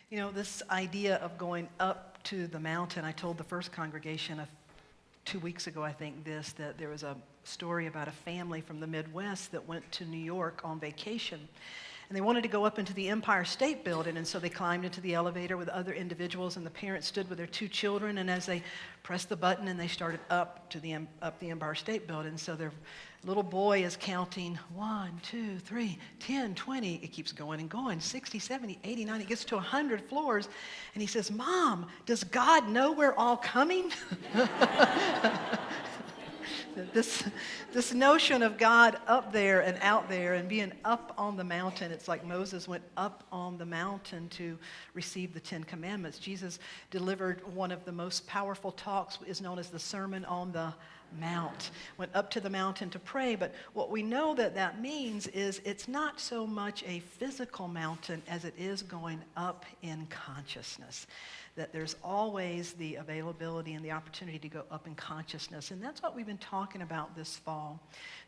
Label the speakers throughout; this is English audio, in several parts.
Speaker 1: You know, this idea of going up to the mountain, I told the first congregation 2 weeks ago, I think that there was a story about a family from the Midwest that went to New York on vacation. And they wanted to go up into the Empire State Building, and so they climbed into the elevator with other individuals, and the parents stood with their 2 children, and as they pressed the button and they started up the Empire State Building, so their little boy is counting 1, 2, 3, 10, 20. It keeps going and going, 60, 70, 80, 90. It gets to 100 floors, and he says, "Mom, does God know we're all coming?" This notion of God up there and out there and being up on the mountain, it's like Moses went up on the mountain to receive the 10 Commandments. Jesus delivered one of the most powerful talks, is known as the Sermon on the Mount. Went up to the mountain to pray, but what we know that means is it's not so much a physical mountain as it is going up in consciousness. That there's always the availability and the opportunity to go up in consciousness. And that's what we've been talking about this fall.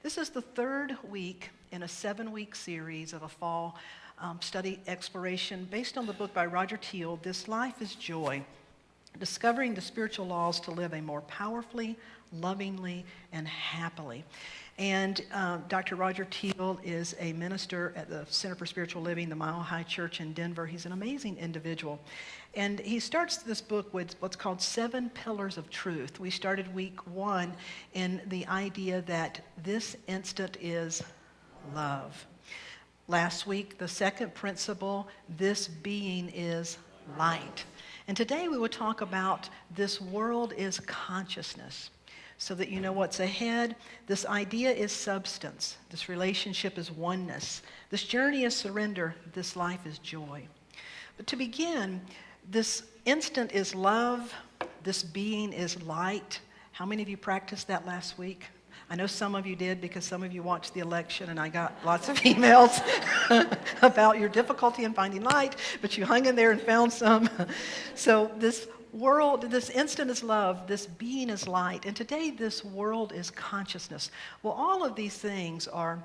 Speaker 1: This is the 3rd week in a 7-week series of a fall study exploration based on the book by Roger Teel, This Life is Joy, Discovering the Spiritual Laws to Live a More Powerfully, Lovingly, and Happily. And Dr. Roger Teel is a minister at the Center for Spiritual Living, the Mile High Church in Denver. He's an amazing individual. And he starts this book with what's called 7 pillars of truth. We started week 1 in the idea that this instant is love. Last week, the second principle, this being is light. And today we will talk about this world is consciousness. So that you know what's ahead. This idea is substance. This relationship is oneness. This journey is surrender. This life is joy. But to begin, this instant is love. This being is light. How many of you practiced that last week? I know some of you did because some of you watched the election and I got lots of emails about your difficulty in finding light, but you hung in there and found some. So this world, this instant is love, this being is light, and today this world is consciousness. Well, all of these things are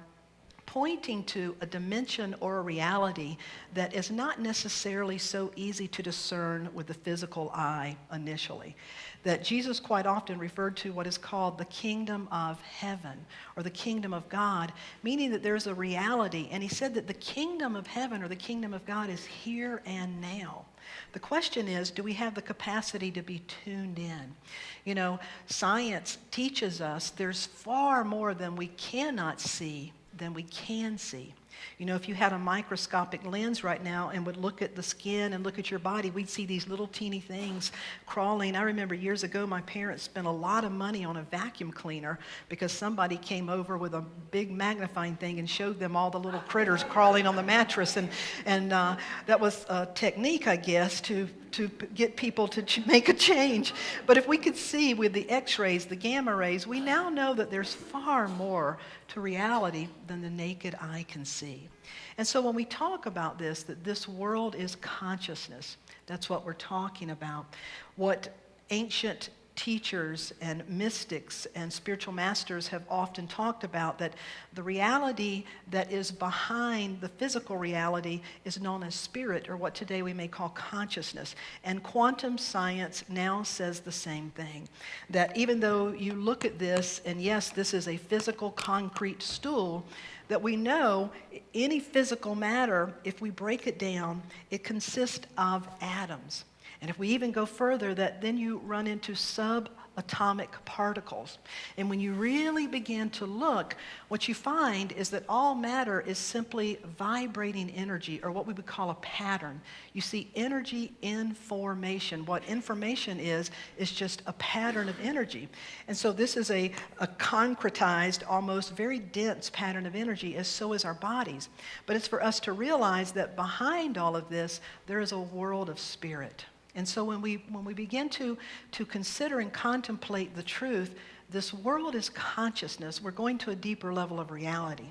Speaker 1: pointing to a dimension or a reality that is not necessarily so easy to discern with the physical eye initially. That Jesus quite often referred to what is called the kingdom of heaven or the kingdom of God, meaning that there's a reality. And he said that the kingdom of heaven or the kingdom of God is here and now. The question is, do we have the capacity to be tuned in? You know, science teaches us there's far more than we cannot see than we can see. You know, if you had a microscopic lens right now and would look at the skin and look at your body, we'd see these little teeny things crawling. I remember years ago, my parents spent a lot of money on a vacuum cleaner because somebody came over with a big magnifying thing and showed them all the little critters crawling on the mattress. And that was a technique, I guess, to get people to make a change. But if we could see with the x-rays, the gamma rays, we now know that there's far more to reality than the naked eye can see. And so when we talk about this, that this world is consciousness, that's what we're talking about. What ancient teachers and mystics and spiritual masters have often talked about, that the reality that is behind the physical reality is known as spirit, or what today we may call consciousness. And quantum science now says the same thing, that even though you look at this, and yes, this is a physical concrete stool, that we know any physical matter, if we break it down, it consists of atoms. And if we even go further, that then you run into subatomic particles. And when you really begin to look, what you find is that all matter is simply vibrating energy, or what we would call a pattern. You see energy in formation. What information is just a pattern of energy. And so this is a concretized, almost very dense pattern of energy, as so is our bodies. But it's for us to realize that behind all of this, there is a world of spirit. And so when we begin to consider and contemplate the truth, this world is consciousness. We're going to a deeper level of reality.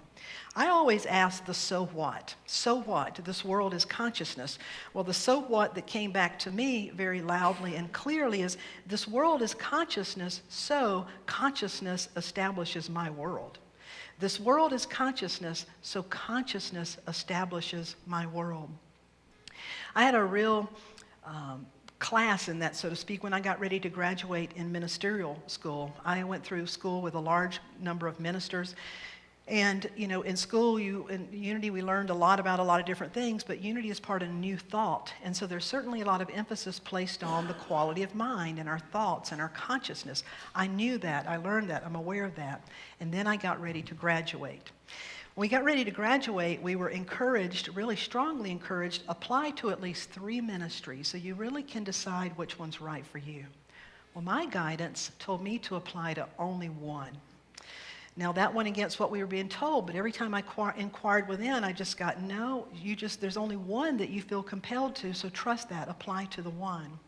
Speaker 1: I always ask the so what? So what? This world is consciousness. Well, the so what that came back to me very loudly and clearly is this world is consciousness, so consciousness establishes my world. This world is consciousness, so consciousness establishes my world. I had a real class in that, so to speak, when I got ready to graduate in ministerial school. I went through school with a large number of ministers. And, in school, in Unity, we learned a lot about a lot of different things, but Unity is part of New Thought. And so there's certainly a lot of emphasis placed on the quality of mind and our thoughts and our consciousness. I knew that. I learned that. I'm aware of that. And then I got ready to graduate. When we got ready to graduate, we were encouraged, really strongly encouraged, apply to at least 3 ministries so you really can decide which one's right for you. Well, my guidance told me to apply to only one. Now, that went against what we were being told, but every time I inquired within, I just got, no, there's only one that you feel compelled to, so trust that, apply to the one.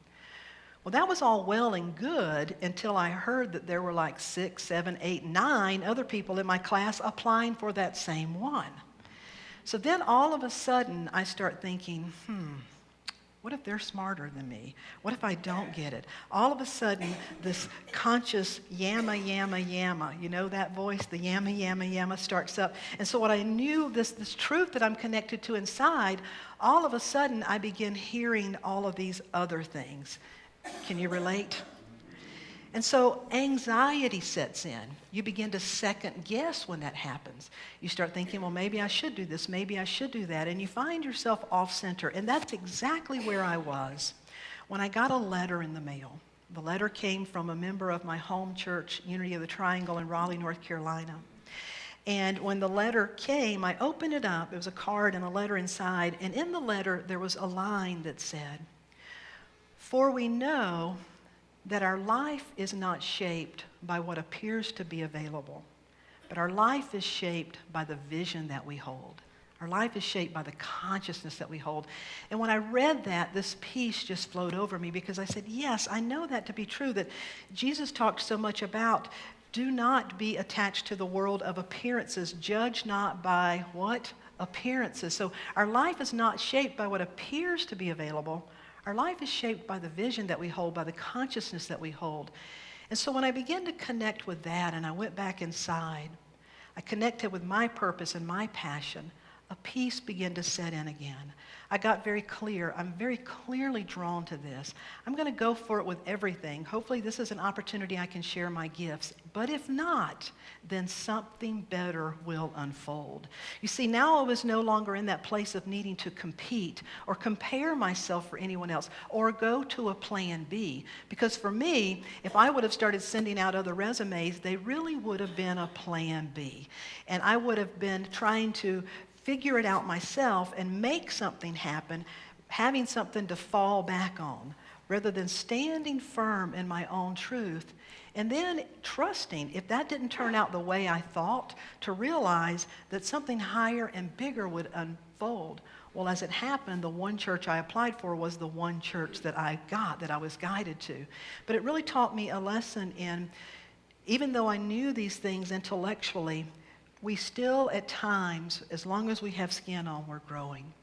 Speaker 1: Well, that was all well and good until I heard that there were like 6, 7, 8, 9 other people in my class applying for that same one. So then all of a sudden, I start thinking, what if they're smarter than me? What if I don't get it? All of a sudden, this conscious yama, yama, yama, that voice, the yama, yama, yama starts up. And so what I knew, this truth that I'm connected to inside, all of a sudden I begin hearing all of these other things. Can you relate? And so anxiety sets in. You begin to second guess when that happens. You start thinking, well, maybe I should do this, maybe I should do that, and you find yourself off center. And that's exactly where I was when I got a letter in the mail. The letter came from a member of my home church, Unity of the Triangle in Raleigh, North Carolina. And when the letter came, I opened it up. It was a card and a letter inside. And in the letter, there was a line that said, "For we know that our life is not shaped by what appears to be available, but our life is shaped by the vision that we hold. Our life is shaped by the consciousness that we hold." And when I read that, this peace just flowed over me because I said, yes, I know that to be true, that Jesus talked so much about do not be attached to the world of appearances. Judge not by what? Appearances. So our life is not shaped by what appears to be available. Our life is shaped by the vision that we hold, by the consciousness that we hold. And so when I began to connect with that and I went back inside, I connected with my purpose and my passion, a peace began to set in again. I got very clear. I'm very clearly drawn to this. I'm going to go for it with everything. Hopefully this is an opportunity I can share my gifts. But if not, then something better will unfold. You see, now I was no longer in that place of needing to compete or compare myself for anyone else or go to a plan B. Because for me, if I would have started sending out other resumes, they really would have been a plan B. And I would have been trying to figure it out myself and make something happen, having something to fall back on, rather than standing firm in my own truth and then trusting, if that didn't turn out the way I thought, to realize that something higher and bigger would unfold. Well, as it happened, the one church I applied for was the one church that I was guided to. But it really taught me a lesson in, even though I knew these things intellectually, we still at times, as long as we have skin on, we're growing.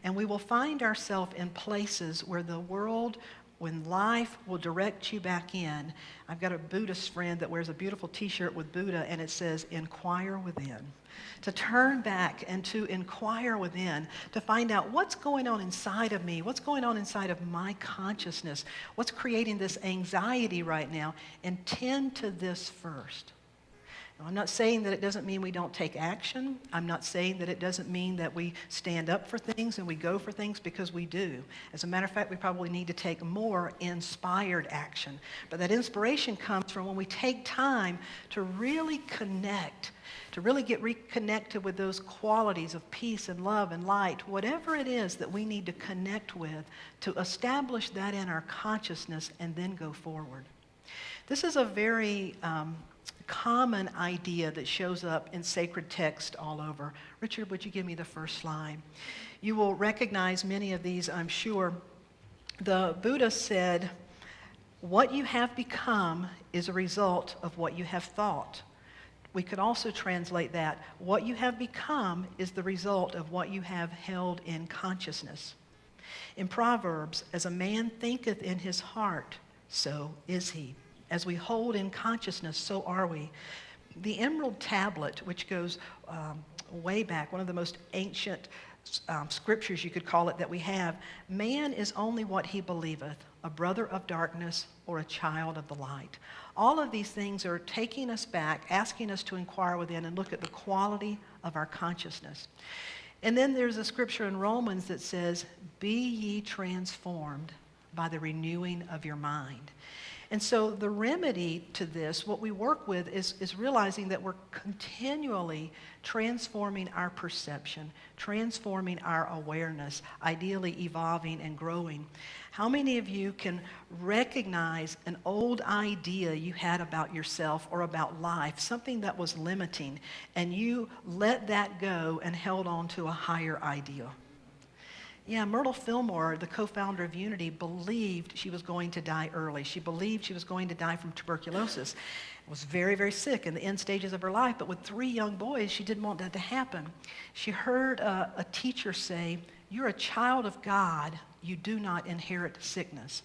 Speaker 1: And we will find ourselves in places where the world, when life will direct you back in. I've got a Buddhist friend that wears a beautiful t-shirt with Buddha, and it says, "Inquire within." To turn back and to inquire within, to find out what's going on inside of me, what's going on inside of my consciousness, what's creating this anxiety right now, and tend to this first. Now, I'm not saying that it doesn't mean we don't take action. I'm not saying that it doesn't mean that we stand up for things and we go for things, because we do. As a matter of fact, we probably need to take more inspired action. But that inspiration comes from when we take time to really connect, to really get reconnected with those qualities of peace and love and light, whatever it is that we need to connect with, to establish that in our consciousness and then go forward. This is a very common idea that shows up in sacred text all over. Richard, would you give me the first slide? You will recognize many of these, I'm sure. The Buddha said, "What you have become is a result of what you have thought." We could also translate that, "What you have become is the result of what you have held in consciousness." In Proverbs, "As a man thinketh in his heart, so is he." As we hold in consciousness, so are we. The emerald tablet, which goes way back, one of the most ancient scriptures, you could call it, that we have. Man is only what he believeth, a brother of darkness or a child of the light. All of these things are taking us back, asking us to inquire within and look at the quality of our consciousness. And then there's a scripture in Romans that says, be ye transformed by the renewing of your mind. And so the remedy to this, what we work with, is realizing that we're continually transforming our perception, transforming our awareness, ideally evolving and growing. How many of you can recognize an old idea you had about yourself or about life, something that was limiting, and you let that go and held on to a higher idea? Yeah, Myrtle Fillmore, the co-founder of Unity, believed she was going to die early. She believed she was going to die from tuberculosis. Was very, very sick in the end stages of her life, but with 3 young boys, she didn't want that to happen. She heard a teacher say, you're a child of God, you do not inherit sickness.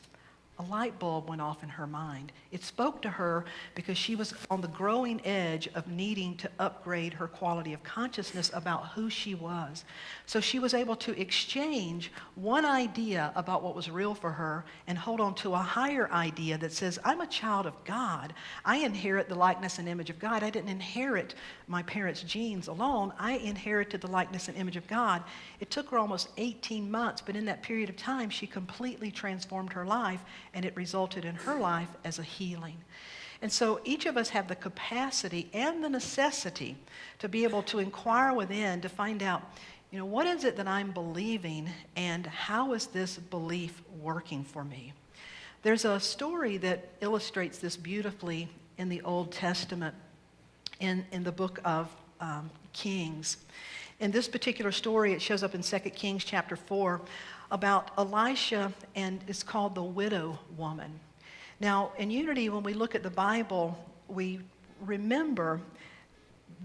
Speaker 1: A light bulb went off in her mind. It spoke to her because she was on the growing edge of needing to upgrade her quality of consciousness about who she was. So she was able to exchange one idea about what was real for her and hold on to a higher idea that says, I'm a child of God. I inherit the likeness and image of God. I didn't inherit my parents' genes alone. I inherited the likeness and image of God. It took her almost 18 months, but in that period of time, she completely transformed her life, and it resulted in her life as a healing. And so each of us have the capacity and the necessity to be able to inquire within to find out, what is it that I'm believing, and how is this belief working for me? There's a story that illustrates this beautifully in the Old Testament, in the book of Kings. In this particular story, it shows up in 2 Kings chapter 4 about Elisha, and it's called the widow woman. Now, in Unity, when we look at the Bible, we remember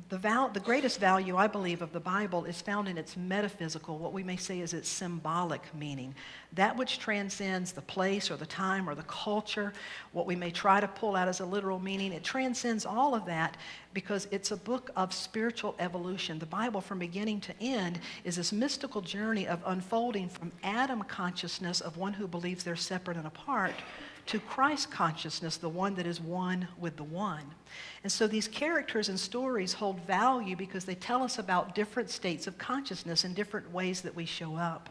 Speaker 1: the greatest value, I believe, of the Bible is found in its metaphysical, what we may say is its symbolic meaning. That which transcends the place or the time or the culture, what we may try to pull out as a literal meaning, it transcends all of that because it's a book of spiritual evolution. The Bible, from beginning to end, is this mystical journey of unfolding from Adam consciousness of one who believes they're separate and apart to Christ consciousness, the one that is one with the one. And so these characters and stories hold value because they tell us about different states of consciousness and different ways that we show up.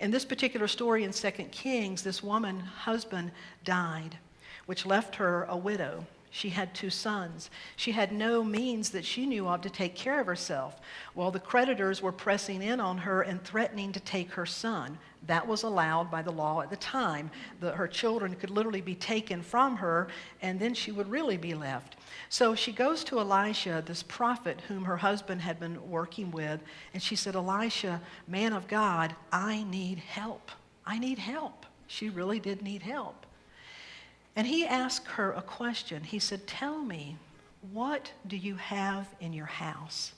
Speaker 1: In this particular story in 2 Kings, this woman's husband died, which left her a widow. She had 2 sons. She had no means that she knew of to take care of herself. Well, the creditors were pressing in on her and threatening to take her son. That was allowed by the law at the time. Her children could literally be taken from her, and then she would really be left. So she goes to Elisha, this prophet whom her husband had been working with, and she said, Elisha, man of God, I need help. I need help. She really did need help. And he asked her a question. He said, tell me, what do you have in your house?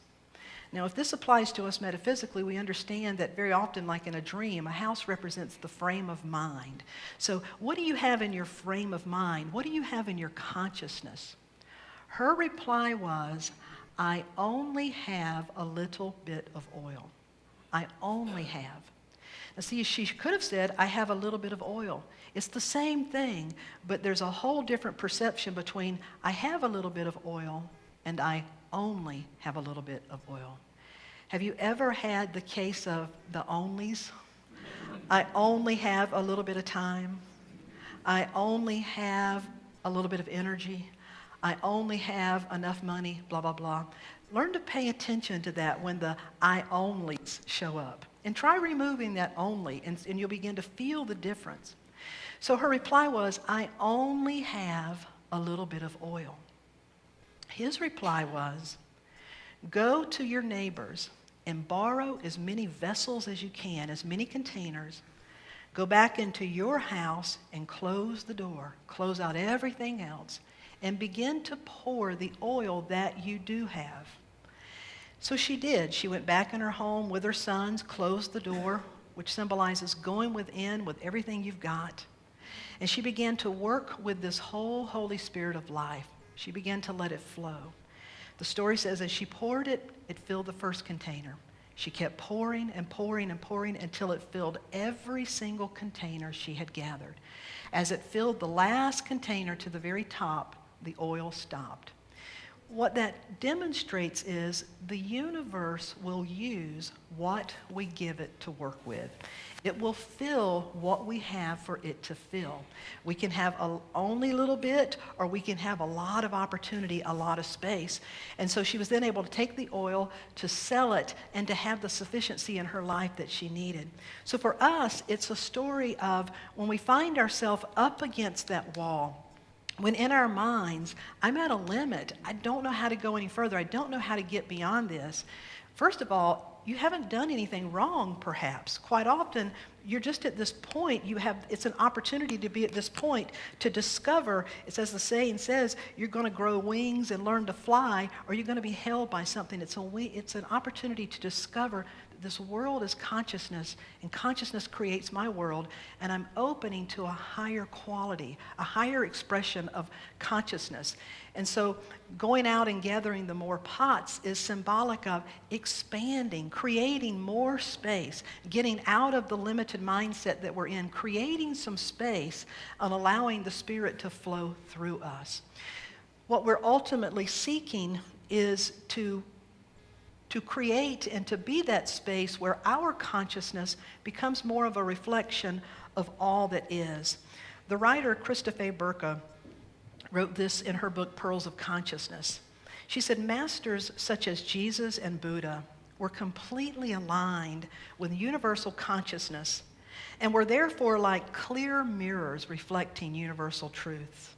Speaker 1: Now, if this applies to us metaphysically, we understand that very often, like in a dream, a house represents the frame of mind. So what do you have in your frame of mind? What do you have in your consciousness? Her reply was, I only have a little bit of oil. I only have. Now, see, she could have said, I have a little bit of oil. It's the same thing, but there's a whole different perception between I have a little bit of oil and I only have a little bit of oil. Have you ever had the case of the onlys? I only have a little bit of time. I only have a little bit of energy. I only have enough money, blah, blah, blah. Learn to pay attention to that when the I onlys show up. And try removing that only, and you'll begin to feel the difference. So her reply was, I only have a little bit of oil. His reply was, go to your neighbors and borrow as many vessels as you can, as many containers. Go back into your house and close the door. Close out everything else and begin to pour the oil that you do have. So she did. She went back in her home with her sons, closed the door, which symbolizes going within with everything you've got. And she began to work with this whole Holy Spirit of life. She began to let it flow. The story says as she poured it, it filled the first container. She kept pouring and pouring and pouring until it filled every single container she had gathered. As it filled the last container to the very top, the oil stopped. What that demonstrates is the universe will use what we give it to work with. It will fill what we have for it to fill. We can have only a little bit, or we can have a lot of opportunity, a lot of space. And so she was then able to take the oil, to sell it, and to have the sufficiency in her life that she needed. So for us, it's a story of when we find ourselves up against that wall, when in our minds, I'm at a limit. I don't know how to go any further. I don't know how to get beyond this. First of all, you haven't done anything wrong, perhaps. Quite often, you're just at this point. It's an opportunity to be at this point to discover. It's as the saying says, you're going to grow wings and learn to fly, or you're going to be held by something. It's an opportunity to discover that this world is consciousness, and consciousness creates my world, and I'm opening to a higher quality, a higher expression of consciousness. And so going out and gathering the more pots is symbolic of expanding, creating more space, getting out of the limited mindset that we're in, creating some space and allowing the Spirit to flow through us. What we're ultimately seeking is to create and to be that space where our consciousness becomes more of a reflection of all that is. The writer Christopher Burka wrote this in her book, Pearls of Consciousness. She said, masters such as Jesus and Buddha were completely aligned with universal consciousness and were therefore like clear mirrors reflecting universal truths.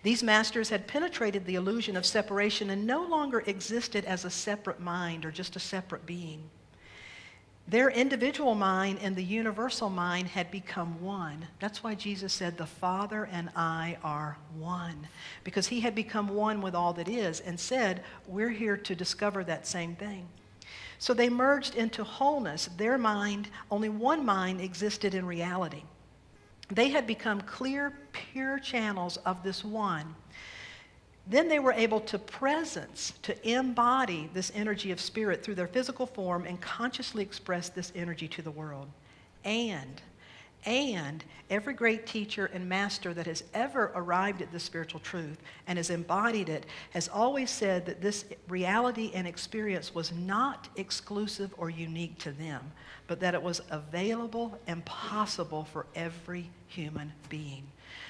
Speaker 1: These masters had penetrated the illusion of separation and no longer existed as a separate mind or just a separate being. Their individual mind and the universal mind had become one. That's why Jesus said, the Father and I are one, because he had become one with all that is and said, we're here to discover that same thing. So they merged into wholeness. Their mind, only one mind existed in reality. They had become clear, pure channels of this one. Then they were able to presence, to embody this energy of spirit through their physical form and consciously express this energy to the world. And every great teacher and master that has ever arrived at this spiritual truth and has embodied it has always said that this reality and experience was not exclusive or unique to them, but that it was available and possible for every human being.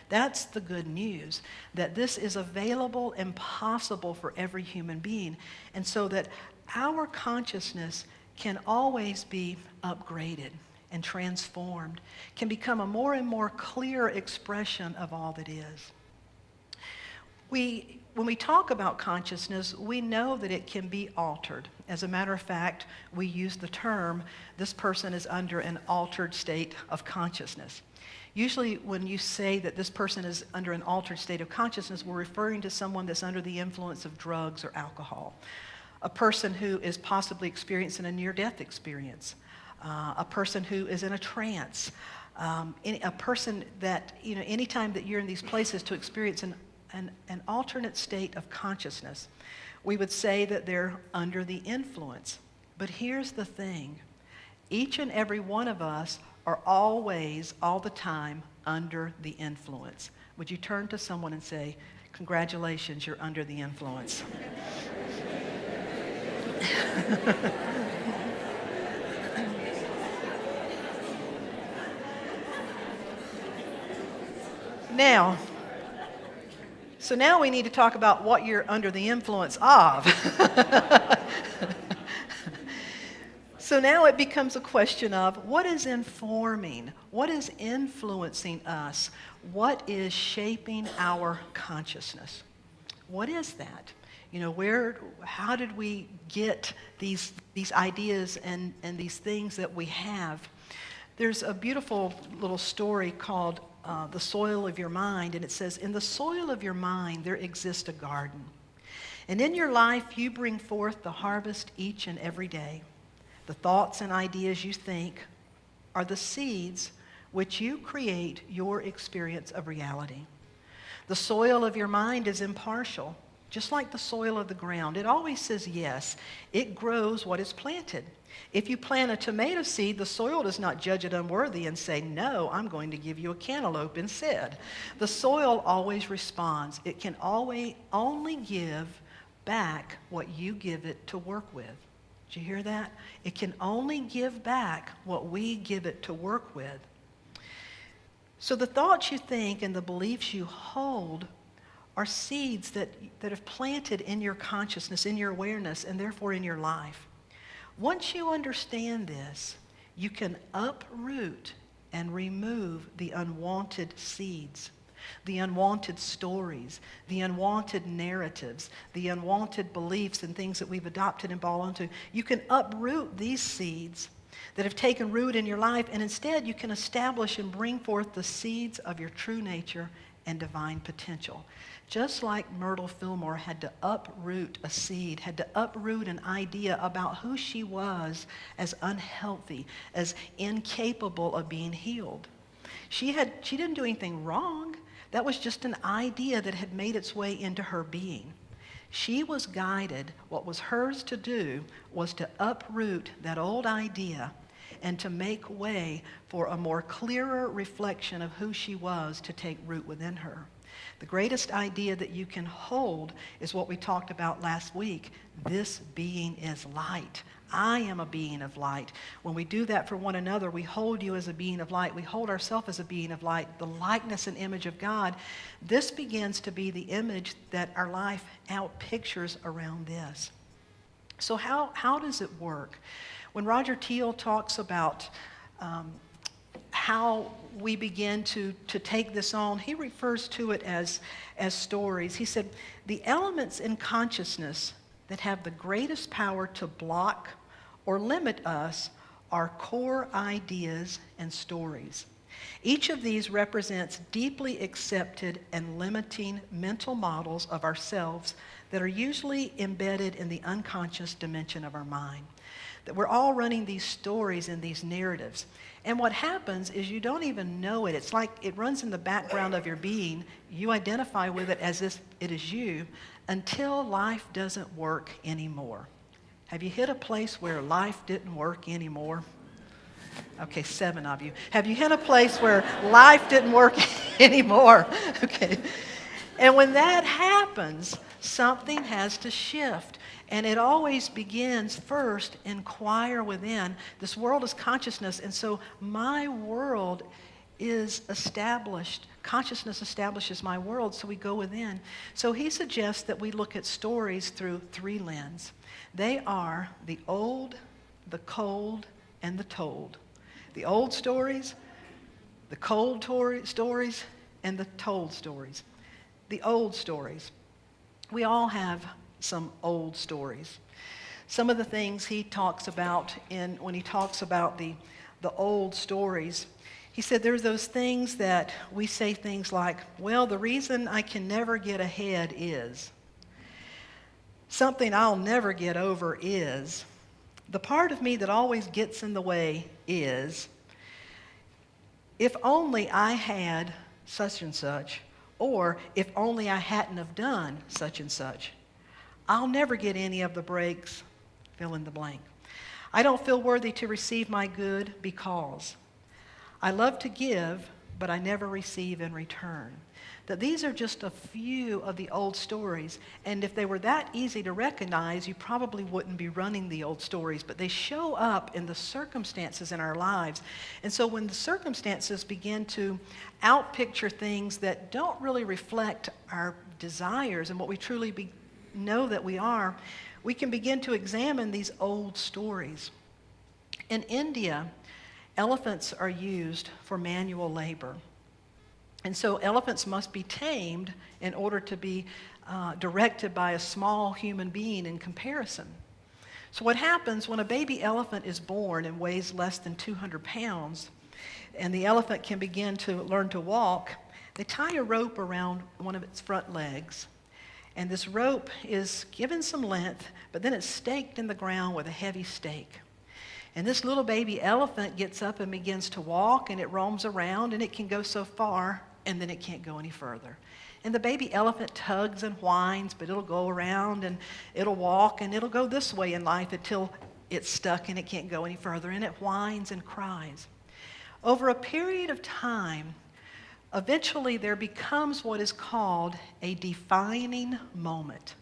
Speaker 1: That's the good news, that this is available and possible for every human being, and so that our consciousness can always be upgraded and transformed, can become a more and more clear expression of all that is. When we talk about consciousness, we know that it can be altered. As a matter of fact, we use the term, this person is under an altered state of consciousness. Usually when you say that this person is under an altered state of consciousness, we're referring to someone that's under the influence of drugs or alcohol. A person who is possibly experiencing a near-death experience. A person who is in a trance. A person that, anytime that you're in these places to experience an alternate state of consciousness, we would say that they're under the influence. But here's the thing. Each and every one of us are always, all the time, under the influence. Would you turn to someone and say, congratulations, you're under the influence. Now we need to talk about what you're under the influence of. So now it becomes a question of what is informing, what is influencing us, what is shaping our consciousness? What is that? How did we get these ideas and these things that we have? There's a beautiful little story called The Soil of Your Mind, and it says, in the soil of your mind there exists a garden. And in your life you bring forth the harvest each and every day. The thoughts and ideas you think are the seeds which you create your experience of reality. The soil of your mind is impartial. just like the soil of the ground. It always says yes. It grows what is planted. If you plant a tomato seed, the soil does not judge it unworthy and say, no, I'm going to give you a cantaloupe instead. The soil always responds. It can always only give back what you give it to work with. Did you hear that? It can only give back what we give it to work with. So the thoughts you think and the beliefs you hold are seeds that have planted in your consciousness, in your awareness, and therefore in your life. Once you understand this, you can uproot and remove the unwanted seeds, the unwanted stories, the unwanted narratives, the unwanted beliefs and things that we've adopted and bought onto. You can uproot these seeds that have taken root in your life, and instead you can establish and bring forth the seeds of your true nature and divine potential. Just like Myrtle Fillmore had to uproot a seed, had to uproot an idea about who she was as unhealthy, as incapable of being healed. She didn't do anything wrong. That was just an idea that had made its way into her being. She was guided. What was hers to do was to uproot that old idea and to make way for a more clearer reflection of who she was to take root within her. The greatest idea that you can hold is what we talked about last week. This being is light. I am a being of light. When we do that for one another, we hold you as a being of light. We hold ourselves as a being of light, the likeness and image of God. This begins to be the image that our life outpictures around this. So how does it work? When Roger Teel talks about how we begin to take this on, he refers to it as stories. He said, the elements in consciousness that have the greatest power to block or limit us are core ideas and stories. Each of these represents deeply accepted and limiting mental models of ourselves that are usually embedded in the unconscious dimension of our mind. That we're all running these stories and these narratives. And what happens is you don't even know it. It's like it runs in the background of your being. You identify with it as if it is you until life doesn't work anymore. Have you hit a place where life didn't work anymore? Okay, 7 of you. Have you hit a place where life didn't work anymore? Okay. And when that happens, something has to shift. And it always begins first, inquire within. This world is consciousness, and so my world is established. Consciousness establishes my world, so we go within. So he suggests that we look at stories through 3 lenses. They are the old, the cold, and the told. The old stories, the cold stories, and the told stories. The old stories. We all have some old stories. Some of the things he talks about when he talks about the old stories, he said there's those things that we say things like, well, the reason I can never get ahead is, something I'll never get over is, the part of me that always gets in the way is, if only I had such and such, or if only I hadn't have done such and such. I'll never get any of the breaks, fill in the blank. I don't feel worthy to receive my good because I love to give, but I never receive in return. That these are just a few of the old stories, and if they were that easy to recognize, you probably wouldn't be running the old stories, but they show up in the circumstances in our lives. And so when the circumstances begin to outpicture things that don't really reflect our desires and what we truly know that we are, we can begin to examine these old stories. In India, elephants are used for manual labor. And so elephants must be tamed in order to be directed by a small human being in comparison. So what happens when a baby elephant is born and weighs less than 200 pounds, and the elephant can begin to learn to walk, they tie a rope around one of its front legs. And this rope is given some length, but then it's staked in the ground with a heavy stake. And this little baby elephant gets up and begins to walk, and it roams around, and it can go so far, and then it can't go any further. And the baby elephant tugs and whines, but it'll go around and it'll walk and it'll go this way in life until it's stuck and it can't go any further, and it whines and cries. Over a period of time, eventually there becomes what is called a defining moment.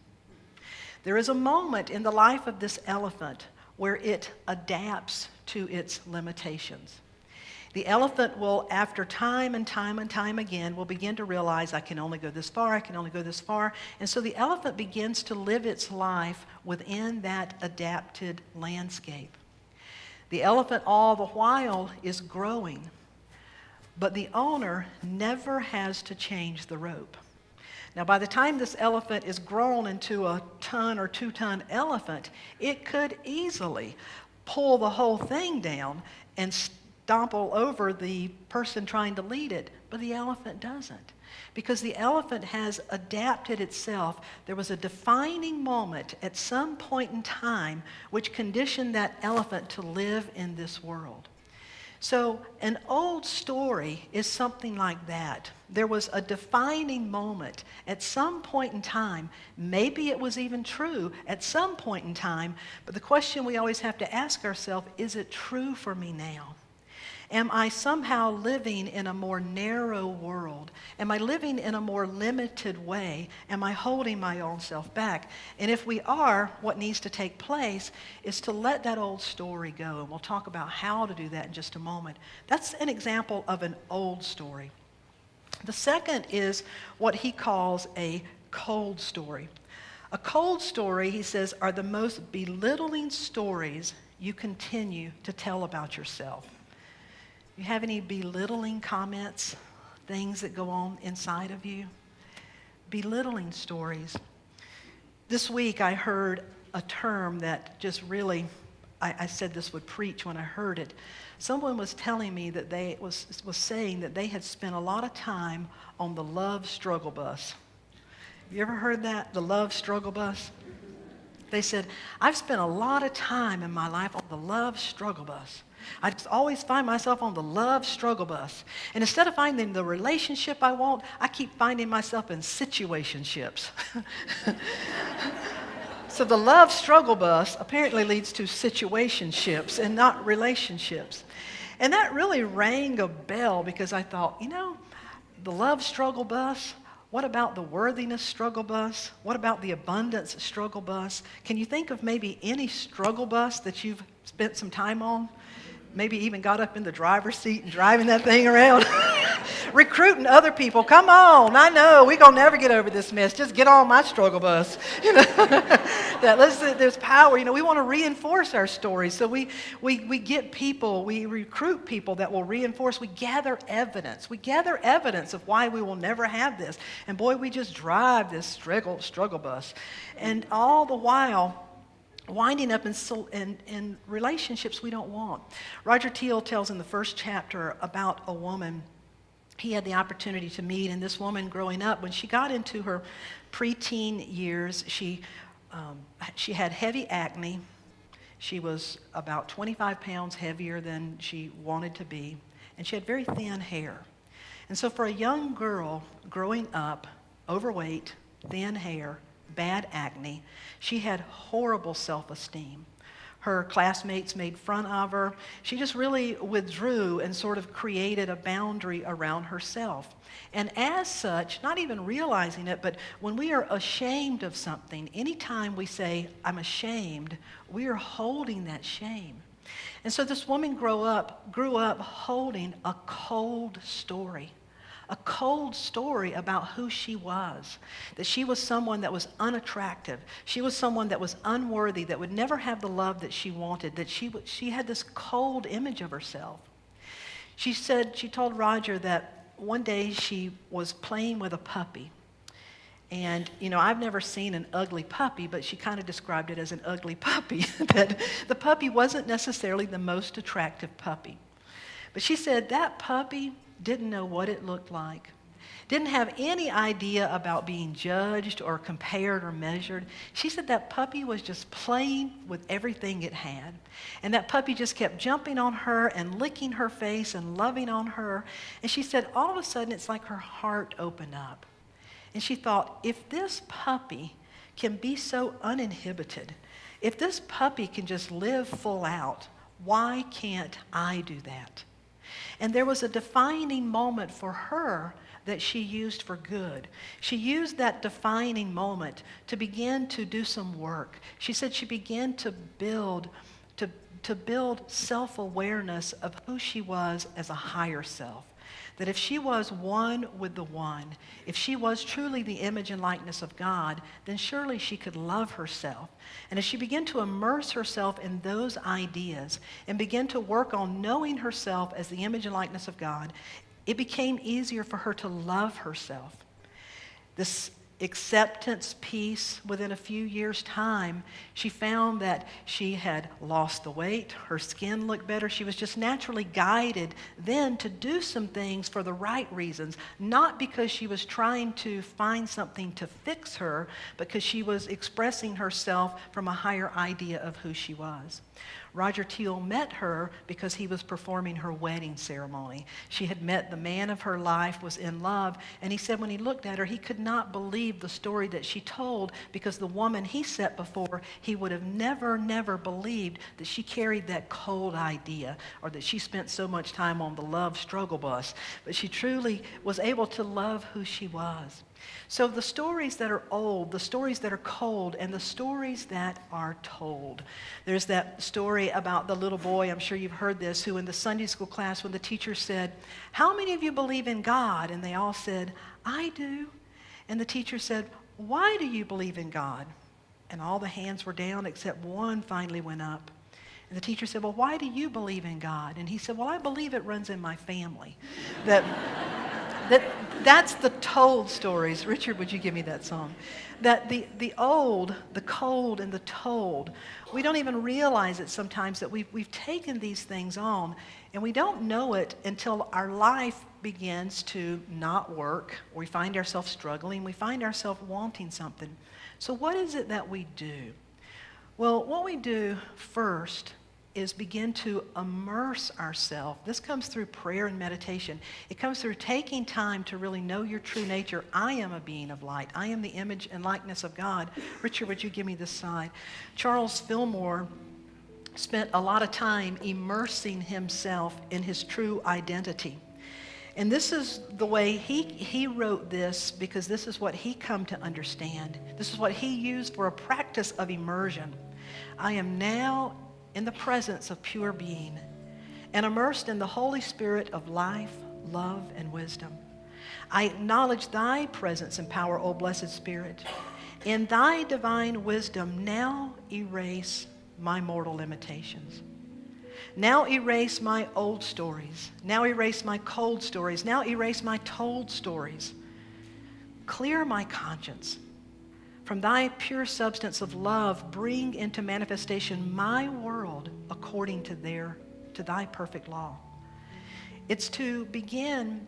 Speaker 1: There is a moment in the life of this elephant where it adapts to its limitations. The elephant will, after time and time and time again, will begin to realize, I can only go this far, I can only go this far. And so the elephant begins to live its life within that adapted landscape. The elephant all the while is growing, but the owner never has to change the rope. Now, by the time this elephant is grown into a 1 or 2 ton elephant, it could easily pull the whole thing down and stomple over the person trying to lead it, but the elephant doesn't. Because the elephant has adapted itself. There was a defining moment at some point in time which conditioned that elephant to live in this world. So an old story is something like that. There was a defining moment at some point in time. Maybe it was even true at some point in time, but the question we always have to ask ourselves, is it true for me now? Am I somehow living in a more narrow world? Am I living in a more limited way? Am I holding my own self back? And if we are, what needs to take place is to let that old story go. And we'll talk about how to do that in just a moment. That's an example of an old story. The second is what he calls a cold story. A cold story, he says, are the most belittling stories you continue to tell about yourself. You have any belittling comments, things that go on inside of you? Belittling stories. This week I heard a term that just really, I said this would preach when I heard it. Someone was telling me that they was saying that they had spent a lot of time on the love struggle bus. You ever heard that? The love struggle bus? They said, I've spent a lot of time in my life on the love struggle bus. I just always find myself on the love struggle bus. And instead of finding the relationship I want, I keep finding myself in situationships. So the love struggle bus apparently leads to situationships and not relationships. And that really rang a bell because I thought, the love struggle bus, what about the worthiness struggle bus? What about the abundance struggle bus? Can you think of maybe any struggle bus that you've spent some time on? Maybe even got up in the driver's seat and driving that thing around. Recruiting other people. Come on, I know, we're going to never get over this mess. Just get on my struggle bus. There's power. We want to reinforce our stories. So we get people, we recruit people that will reinforce. We gather evidence. We gather evidence of why we will never have this. And boy, we just drive this struggle bus. And all the while, winding up in relationships we don't want. Roger Teel tells in the first chapter about a woman he had the opportunity to meet, and this woman growing up, when she got into her preteen years, she had heavy acne. She was about 25 pounds heavier than she wanted to be, and she had very thin hair. And so for a young girl growing up, overweight, thin hair, bad acne, she had horrible self-esteem. Her classmates made fun of her. She just really withdrew and sort of created a boundary around herself. And as such, not even realizing it, but when we are ashamed of something, anytime we say, I'm ashamed, we are holding that shame. And so this woman grew up holding a cold story. A cold story about who she was, that she was someone that was unattractive. She was someone that was unworthy, that would never have the love that she wanted, that she had this cold image of herself. She told Roger that one day she was playing with a puppy. And, I've never seen an ugly puppy, but she kind of described it as an ugly puppy, that the puppy wasn't necessarily the most attractive puppy. But she said that puppy didn't know what it looked like, didn't have any idea about being judged or compared or measured. She said that puppy was just playing with everything it had. And that puppy just kept jumping on her and licking her face and loving on her. And she said all of a sudden it's like her heart opened up. And she thought, if this puppy can be so uninhibited, if this puppy can just live full out, why can't I do that? And there was a defining moment for her that she used for good. She used that defining moment to begin to do some work. She said she began to build self-awareness of who she was as a higher self. That if she was one with the one, if she was truly the image and likeness of God, then surely she could love herself. And as she began to immerse herself in those ideas and begin to work on knowing herself as the image and likeness of God, it became easier for her to love herself. This acceptance piece, within a few years' time, she found that she had lost the weight, her skin looked better. She was just naturally guided then to do some things for the right reasons, not because she was trying to find something to fix her, but because she was expressing herself from a higher idea of who she was. Roger Teel met her because he was performing her wedding ceremony. She had met the man of her life, was in love, and he said when he looked at her, he could not believe the story that she told, because the woman he set before, he would have never believed that she carried that cold idea, or that she spent so much time on the love struggle bus. But she truly was able to love who she was. So the stories that are old, the stories that are cold, and the stories that are told. There's that story about the little boy, I'm sure you've heard this, who in the Sunday school class, when the teacher said, "How many of you believe in God?" And they all said, "I do." And the teacher said, "Why do you believe in God?" And all the hands were down except one finally went up. And the teacher said, "Well, why do you believe in God?" And he said, "Well, I believe it runs in my family." That's the told stories. Richard, would you give me that song? That the old, the cold, and the told, we don't even realize it sometimes that we've taken these things on, and we don't know it until our life begins to not work, or we find ourselves struggling, we find ourselves wanting something. So what is it that we do? Well, what we do first is begin to immerse ourselves. This comes through prayer and meditation. It comes through taking time to really know your true nature. I am a being of light. I am the image and likeness of God. Richard, would you give me this side? Charles Fillmore spent a lot of time immersing himself in his true identity. And this is the way he wrote this, because this is what he come to understand. This is what he used for a practice of immersion. I am now in the presence of pure being, and immersed in the Holy Spirit of life, love, and wisdom. I acknowledge thy presence and power, O blessed Spirit. In thy divine wisdom, now erase my mortal limitations. Now erase my old stories. Now erase my cold stories. Now erase my told stories. Clear my conscience. From thy pure substance of love, bring into manifestation my world according to thy perfect law. It's to begin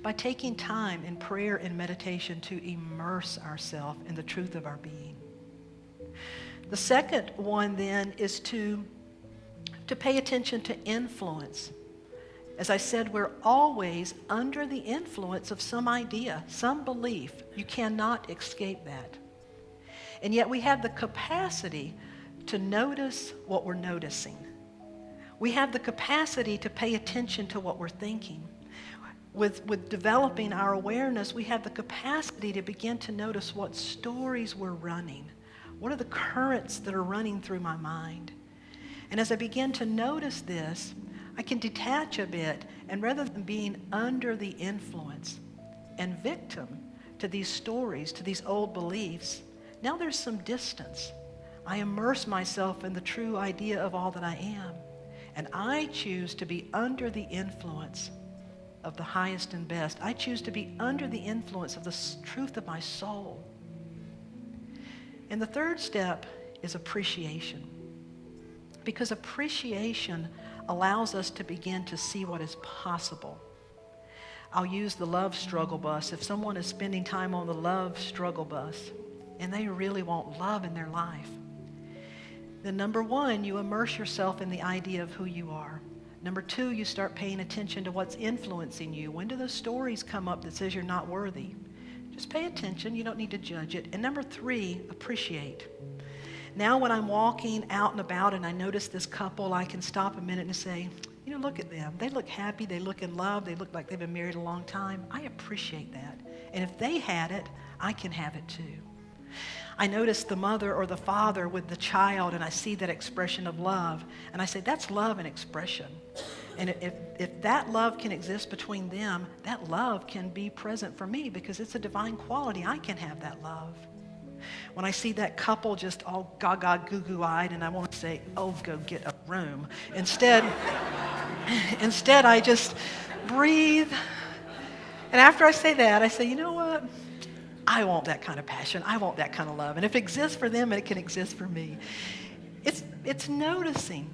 Speaker 1: by taking time in prayer and meditation to immerse ourselves in the truth of our being. The second one then is to pay attention to influence. As I said, we're always under the influence of some idea, some belief. You cannot escape that. And yet we have the capacity to notice what we're noticing. We have the capacity to pay attention to what we're thinking. With developing our awareness, we have the capacity to begin to notice what stories we're running. What are the currents that are running through my mind? And as I begin to notice this, I can detach a bit, and rather than being under the influence and victim to these stories, to these old beliefs, now there's some distance. I immerse myself in the true idea of all that I am, and I choose to be under the influence of the highest and best. I choose to be under the influence of the truth of my soul. And the third step is appreciation, because appreciation allows us to begin to see what is possible. I'll use the love struggle bus. If someone is spending time on the love struggle bus and they really want love in their life, then number one, you immerse yourself in the idea of who you are. Number two, you start paying attention to what's influencing you. When do those stories come up that says you're not worthy? Just pay attention. You don't need to judge it. And number 3, appreciate. Now when I'm walking out and about and I notice this couple, I can stop a minute and say, look at them. They look happy. They look in love. They look like they've been married a long time. I appreciate that. And if they had it, I can have it too. I notice the mother or the father with the child, and I see that expression of love, and I say, that's love in expression. And if that love can exist between them, that love can be present for me because it's a divine quality. I can have that love. When I see that couple just all gaga goo-goo-eyed, and I want to say, oh, go get a room. Instead, I just breathe. And after I say that, I say, you know what? I want that kind of passion. I want that kind of love. And if it exists for them, it can exist for me. It's noticing.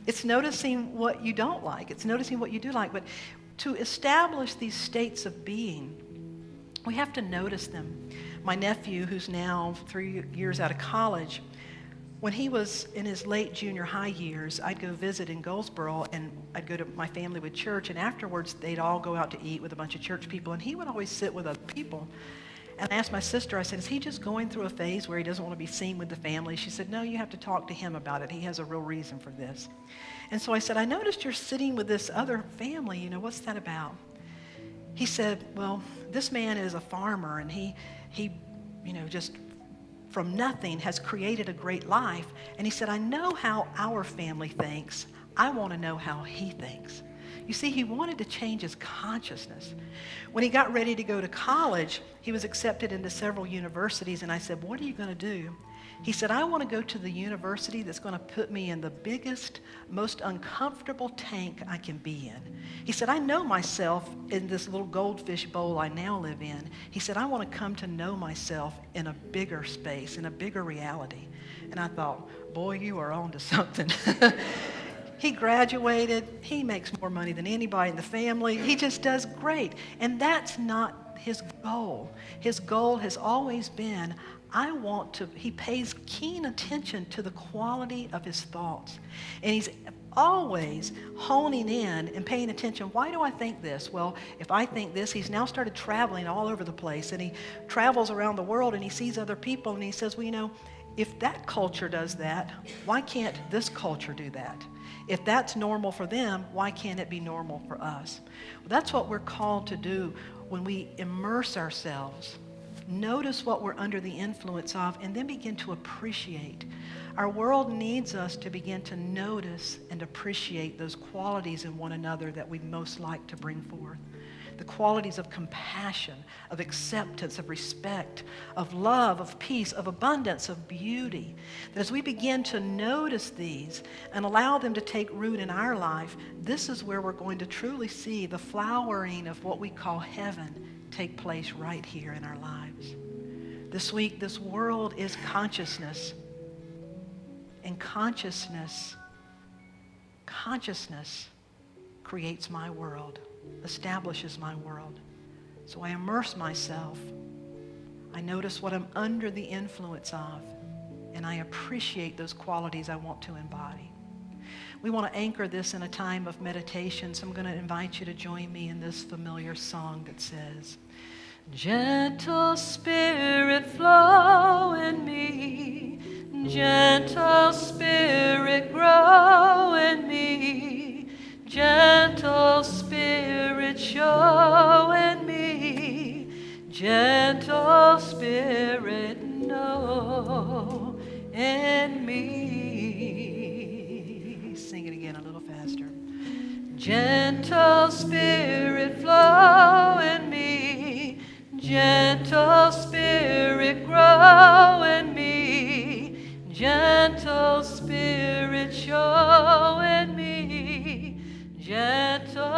Speaker 1: It's noticing what you don't like. It's noticing what you do like. But to establish these states of being, we have to notice them. My nephew, who's now 3 years out of college, when he was in his late junior high years, I'd go visit in Goldsboro, and I'd go to my family with church, and afterwards they'd all go out to eat with a bunch of church people, and he would always sit with other people. And I asked my sister, I said, is he just going through a phase where he doesn't want to be seen with the family? She said, no, you have to talk to him about it. He has a real reason for this. And so I said, I noticed you're sitting with this other family. What's that about? He said, well, this man is a farmer, and he just from nothing has created a great life. And he said, I know how our family thinks. I want to know how he thinks. You see, he wanted to change his consciousness. When he got ready to go to college, he was accepted into several universities, and I said, what are you going to do? He said, I want to go to the university that's going to put me in the biggest, most uncomfortable tank I can be in. He said, I know myself in this little goldfish bowl I now live in. He said, I want to come to know myself in a bigger space, in a bigger reality. And I thought, boy, you are on to something. He graduated. He makes more money than anybody in the family. He just does great. And that's not his goal. His goal has always been, he pays keen attention to the quality of his thoughts. And he's always honing in and paying attention. Why do I think this? Well, if I think this, he's now started traveling all over the place. And he travels around the world, and he sees other people, and he says, well, if that culture does that, why can't this culture do that? If that's normal for them, why can't it be normal for us? Well, that's what we're called to do when we immerse ourselves. Notice what we're under the influence of, and then begin to appreciate. Our world needs us to begin to notice and appreciate those qualities in one another that we most like to bring forth. The qualities of compassion, of acceptance, of respect, of love, of peace, of abundance, of beauty. That as we begin to notice these and allow them to take root in our life, this is where we're going to truly see the flowering of what we call heaven take place right here in our lives. This week, this world is consciousness. And consciousness creates my world, establishes my world. So I immerse myself. I notice what I'm under the influence of, and I appreciate those qualities I want to embody. We want to anchor this in a time of meditation, so I'm going to invite you to join me in this familiar song that says, gentle spirit flow in me, gentle spirit grow in me, gentle spirit show in me, gentle spirit know in me. Sing it again a little faster. Gentle spirit flow in me, gentle spirit grow in me, gentle spirit show in me, gentle